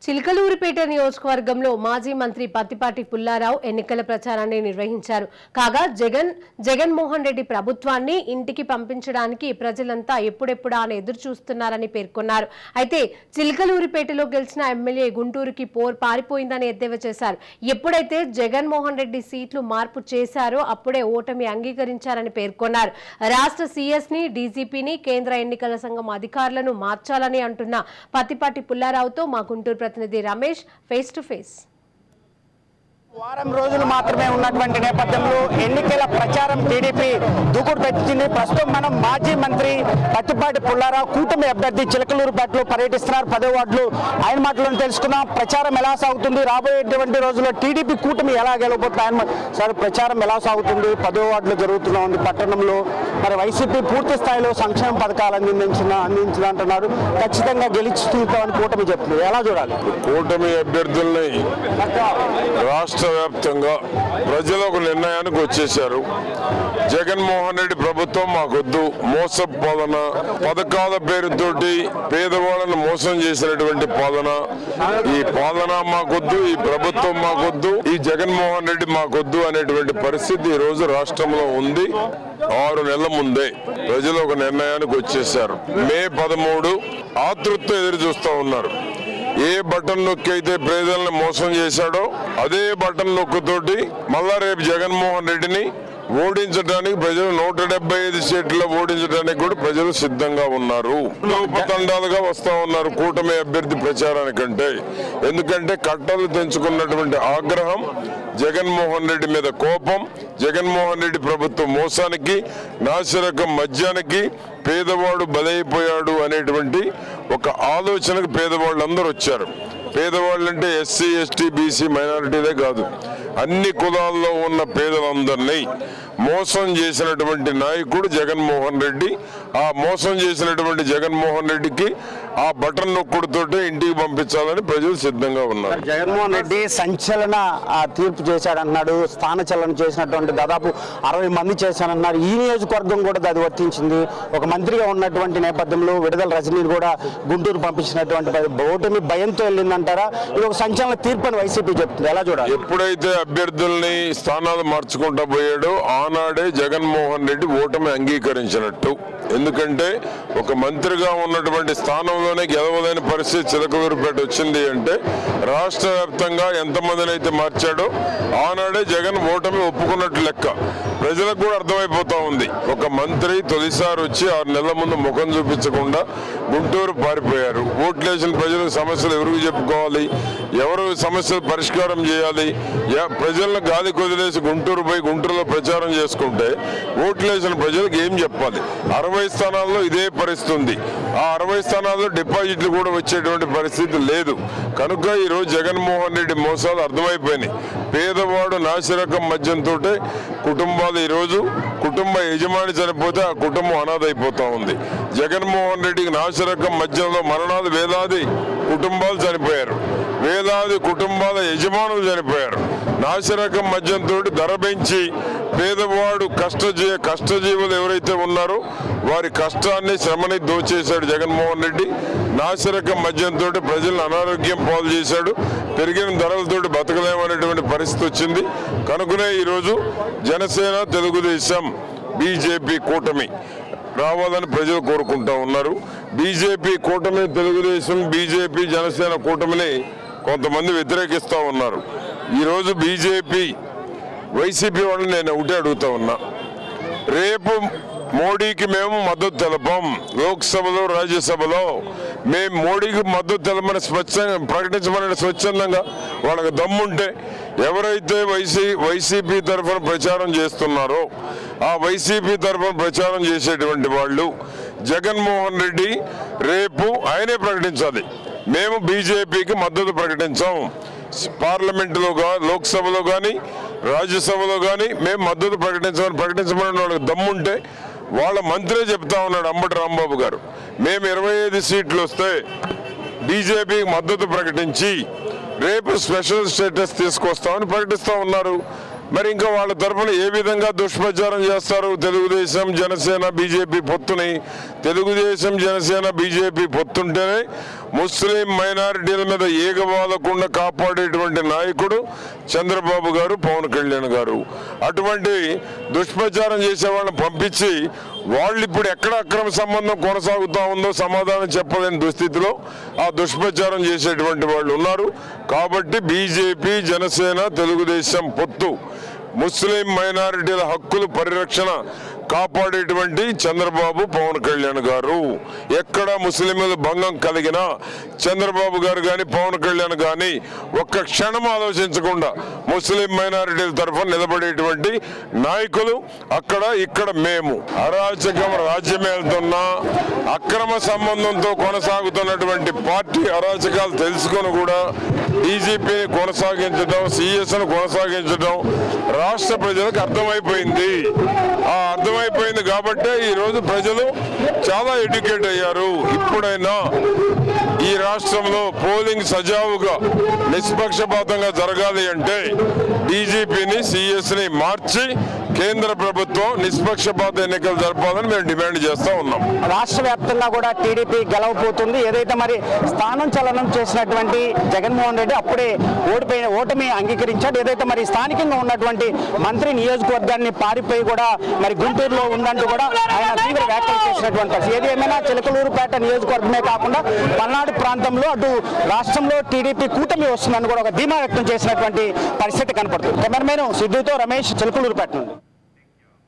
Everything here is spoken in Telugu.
చిలకలూరిపేట నియోజకవర్గంలో మాజీ మంత్రి పత్తిపాటి పుల్లారావు ఎన్నికల ప్రచారాన్ని నిర్వహించారు. కాగా జగన్మోహన్ రెడ్డి ప్రభుత్వాన్ని ఇంటికి పంపించడానికి ప్రజలంతా ఎప్పుడెప్పుడా అని ఎదురు చూస్తున్నారని పేర్కొన్నారు. అయితే చిలకలూరిపేటలో గెలిచిన ఎమ్మెల్యే గుంటూరుకి పారిపోయిందని ఎద్దేవా చేశారు. ఎప్పుడైతే జగన్మోహన్ రెడ్డి సీట్లు మార్పు చేశారో అప్పుడే ఓటమి అంగీకరించారని పేర్కొన్నారు. రాష్ట్ర సీఎస్ని, డీజీపీని, కేంద్ర ఎన్నికల సంఘం అధికారులను మార్చాలని అంటున్న పత్తిపాటి పుల్లారావుతో మా గుంటూరు ప్రతినిధి రమేష్ ఫేస్ టు ఫేస్. వారం రోజులు మాత్రమే ఉన్నటువంటి నేపథ్యంలో ఎన్నికల ప్రచారం టీడీపీ దూకుడు పెట్టింది. ప్రస్తుతం మనం మాజీ మంత్రి పత్తిపాటి పుల్లారావు కూటమి అభ్యర్థి చిలకలూరుపేటలో పర్యటిస్తున్నారు. 10వ వార్డులో ఆయన మాటలను తెలుసుకున్నాం. ప్రచారం ఎలా సాగుతుంది, రాబోయేటువంటి రోజుల్లో టీడీపీ కూటమి ఎలా గెలవబోతుంది, ఆయన సార్ ప్రచారం ఎలా సాగుతుంది? 10వ వార్డులో జరుగుతున్నా ఉంది పట్టణంలో. మరి వైసీపీ పూర్తి స్థాయిలో సంక్షేమ పథకాలు అందించాలంటున్నారు. ఖచ్చితంగా గెలుచుతామని కూటమి చెప్తుంది. ఎలా చూడాలి? కూటమి అభ్యర్థుల్ని రాష్ట్ర వ్యాప్తంగా ప్రజలు ఒక నిర్ణయానికి వచ్చేశారు. జగన్మోహన్ రెడ్డి ప్రభుత్వం మాకొద్దు, మోసపు పాలన, పథకాల పేరుతోటి పేదవాళ్ళను మోసం చేసినటువంటి పాలన, ఈ పాలన మాకొద్దు, ఈ ప్రభుత్వం మాకొద్దు, ఈ జగన్మోహన్ రెడ్డి మాకొద్దు అనేటువంటి పరిస్థితి ఈ రోజు రాష్ట్రంలో ఉంది. 6 నెలల ముందే ప్రజలు ఒక నిర్ణయానికి వచ్చేశారు. మే 13 ఆతృతతో ఎదురు చూస్తూ ఉన్నారు. ఏ బటన్ నొక్కి అయితే ప్రజలను మోసం చేశాడో అదే బటన్ నొక్కుతోటి మళ్ళా రేపు జగన్మోహన్ రెడ్డిని ఓడించడానికి ప్రజలు 175 సీట్లలో ఓడించడానికి కూడా ప్రజలు సిద్ధంగా ఉన్నారు. ఉపతండాలుగా వస్తా ఉన్నారు కూటమి అభ్యర్థి ప్రచారానికంటే. ఎందుకంటే కట్టలు తెంచుకున్నటువంటి ఆగ్రహం, జగన్మోహన్ రెడ్డి మీద కోపం, జగన్మోహన్ రెడ్డి ప్రభుత్వం మోసానికి, నాసిరకం మద్యానికి పేదవాడు బలైపోయాడు అనేటువంటి ఒక ఆలోచనకు పేదవాళ్ళందరూ వచ్చారు. పేదవాళ్ళంటే ఎస్సీ, ఎస్టీ, బీసీ, మైనారిటీలే కాదు, అన్ని కులాల్లో ఉన్న పేదలందరినీ మోసం చేసినటువంటి నాయకుడు జగన్మోహన్ రెడ్డి. ఆ మోసం చేసినటువంటి జగన్మోహన్ రెడ్డికి ఆ బటన్ నొక్కుడుతోటే ఇంటికి పంపించాలని ప్రజలు సిద్ధంగా ఉన్నారు. జగన్మోహన్ రెడ్డి సంచలన తీర్పు చేశాడన్నాడు. స్థానచలనం చేసినటువంటి దాదాపు 60 మంది చేశానన్నారు. ఈ నియోజకవర్గం కూడా అది వర్తించింది. ఒక మంత్రిగా ఉన్నటువంటి నేపథ్యంలో విడుదల రజనీని కూడా గుంటూరు పంపించినటువంటి ఓటమి భయంతో వెళ్ళిందంటారా? ఇది ఒక సంచలన తీర్పు అని వైసీపీ చెప్తుంది. ఎలా చూడాలి? ఎప్పుడైతే అభ్యర్థుల్ని స్థానాలు మార్చుకుంటా పోయాడో ఆనాడే జగన్మోహన్ రెడ్డి ఓటమి అంగీకరించినట్టు. ఎందుకంటే ఒక మంత్రిగా ఉన్నటువంటి స్థానంలోనే గెలవలేని పరిస్థితి చిలకలూరుపేట వచ్చింది అంటే రాష్ట్ర వ్యాప్తంగా ఎంతమందిని అయితే మార్చాడో ఆనాడే జగన్ ఓటమి ఒప్పుకున్నట్టు లెక్క. ప్రజలకు కూడా అర్థమైపోతా ఉంది. ఒక మంత్రి తొలిసారి వచ్చి 6 నెలల ముందు ముఖం చూపించకుండా గుంటూరు పారిపోయారు. ఓట్లేసిన ప్రజలకు సమస్యలు ఎవరికి చెప్పుకోవాలి, ఎవరు సమస్యలు పరిష్కారం చేయాలి, ప్రజలను గాలి కొదిలేసి గుంటూరు పోయి గుంటూరులో ప్రచారం చేసుకుంటే ఓట్లేసిన ప్రజలకు ఏం చెప్పాలి? 60 స్థానాల్లో ఇదే పరిస్థితి ఉంది. ఆ 60 స్థానాల్లో డిపాజిట్లు కూడా వచ్చేటువంటి పరిస్థితి లేదు. కనుక ఈరోజు జగన్మోహన్ రెడ్డి మోసాలు అర్థమైపోయినాయి. పేదవాడు నాసిరకం మద్యంతో కుటుంబాలు ఈరోజు కుటుంబ యజమాని చనిపోతే ఆ కుటుంబం అనాథైపోతా ఉంది. జగన్మోహన్ రెడ్డికి నాసిరకం మద్యంలో మరణాలు వేలాది కుటుంబాలు చనిపోయారు, వేలాది కుటుంబాల యజమానులు చనిపోయారు. నాసిరకం మద్యంతో ధర పెంచి పేదవాడు కష్టజీవులు ఎవరైతే ఉన్నారో వారి కష్టాన్ని, శ్రమని దోచేశాడు జగన్మోహన్ రెడ్డి. నాసిరకం మద్యంతో ప్రజలను అనారోగ్యం పాలు చేశాడు. పెరిగిన ధరలతోటి బతకలేమనేటువంటి పరిస్థితి వచ్చింది. కనుకనే ఈరోజు జనసేన, తెలుగుదేశం, బీజేపీ కూటమి రావాలని ప్రజలు కోరుకుంటా ఉన్నారు. బీజేపీ కూటమి, తెలుగుదేశం, బీజేపీ, జనసేన కూటమిని కొంతమంది వ్యతిరేకిస్తూ ఉన్నారు. ఈరోజు బీజేపీ, వైసీపీ వాళ్ళని నేను ఒకటే అడుగుతా ఉన్నా. రేపు మోడీకి మేము మద్దతు తెలపం. లోక్సభలో, రాజ్యసభలో మేము మోడీకి మద్దతు తెలపమని ప్రకటించమని స్వచ్ఛందంగా వాళ్ళకి దమ్ముంటే ఎవరైతే వైసీపీ తరఫున ప్రచారం చేస్తున్నారో ఆ వైసీపీ తరఫున ప్రచారం చేసేటువంటి వాళ్ళు జగన్మోహన్ రెడ్డి రేపు ఆయనే ప్రకటించాలి. మేము బీజేపీకి మద్దతు ప్రకటించాం. పార్లమెంటులో లోక్సభలో కానీ రాజ్యసభలో కానీ మేము మద్దతు ప్రకటించమని వాళ్ళకి దమ్ముంటే వాళ్ళ మంత్రే చెప్తా ఉన్నాడు అంబటి రాంబాబు గారు, మేము 25 సీట్లు వస్తే బీజేపీకి మద్దతు ప్రకటించి రేపు స్పెషల్ స్టేటస్ తీసుకొస్తామని ప్రకటిస్తూ ఉన్నారు. మరి ఇంకా వాళ్ళ తరఫున ఏ విధంగా దుష్ప్రచారం చేస్తారు? తెలుగుదేశం జనసేన బీజేపీ పొత్తుని, తెలుగుదేశం జనసేన బీజేపీ పొత్తుంటేనే ముస్లిం మైనారిటీల మీద ఏగవాలకుండా కాపాడేటువంటి నాయకుడు చంద్రబాబు గారు, పవన్ కళ్యాణ్ గారు. అటువంటి దుష్ప్రచారం చేసే వాళ్ళని పంపించి వాళ్ళు ఇప్పుడు ఎక్కడ అక్రమ సంబంధం కొనసాగుతా ఉందో సమాధానం చెప్పలేని దుస్థితిలో ఆ దుష్ప్రచారం చేసేటువంటి వాళ్ళు ఉన్నారు. కాబట్టి బీజేపీ జనసేన తెలుగుదేశం పొత్తు ముస్లిం మైనారిటీల హక్కుల పరిరక్షణ కాపాడేటువంటి చంద్రబాబు, పవన్ కళ్యాణ్ గారు. ఎక్కడ ముస్లింల భంగం కలిగినా చంద్రబాబు గారు కానీ పవన్ కళ్యాణ్ కానీ ఒక్క క్షణం ఆలోచించకుండా ముస్లిం మైనారిటీల తరఫున నిలబడేటువంటి నాయకులు అక్కడ ఇక్కడ మేము. అరాచకం రాజ్యమేలుతున్నా అక్రమ సంబంధంతో కొనసాగుతున్నటువంటి పార్టీ అరాచకాలు తెలుసుకొని కూడా డీజీపీని కొనసాగించడం, సిఎస్ను కొనసాగించడం రాష్ట్ర ప్రజలకు అర్థమైపోయింది. ఆ అర్థమైపోయింది కాబట్టే ఈరోజు ప్రజలు చాలా ఎడ్యుకేట్ అయ్యారు. ఇప్పుడైనా ఈ రాష్ట్రంలో పోలింగ్ సజావుగా నిష్పక్షపాతంగా జరగాలి అంటే డీజీపీని సిఎస్ని మార్చి కేంద్ర ప్రభుత్వం నిష్పక్షపాత ఎన్నికలు జరపాలని మేము డిమాండ్ చేస్తూ ఉన్నాం. రాష్ట్ర వ్యాప్తంగా కూడా టీడీపీ గెలవబోతుంది. ఏదైతే మరి స్థానం చలనం చేసినటువంటి జగన్మోహన్ రెడ్డి అప్పుడే ఓటమి అంగీకరించాడు. ఏదైతే మరి స్థానికంగా ఉన్నటువంటి మంత్రి నియోజకవర్గాన్ని పారిపోయి కూడా మరి గుంటూరులో ఉందంటూ కూడా ఆయన తీవ్ర వ్యాఖ్యలు చేసినటువంటి పరిస్థితి. ఏది ఏమైనా చిలకలూరుపేట నియోజకవర్గమే కాకుండా పల్నాడు ప్రాంతంలో అటు రాష్ట్రంలో టీడీపీ కూటమి వస్తుందని కూడా ఒక ధీమా వ్యక్తం చేసినటువంటి పరిస్థితి కనపడుతుంది. కెమెరామెన్ సిద్ధుతో రమేష్, చిలకలూరుపేట నుండి.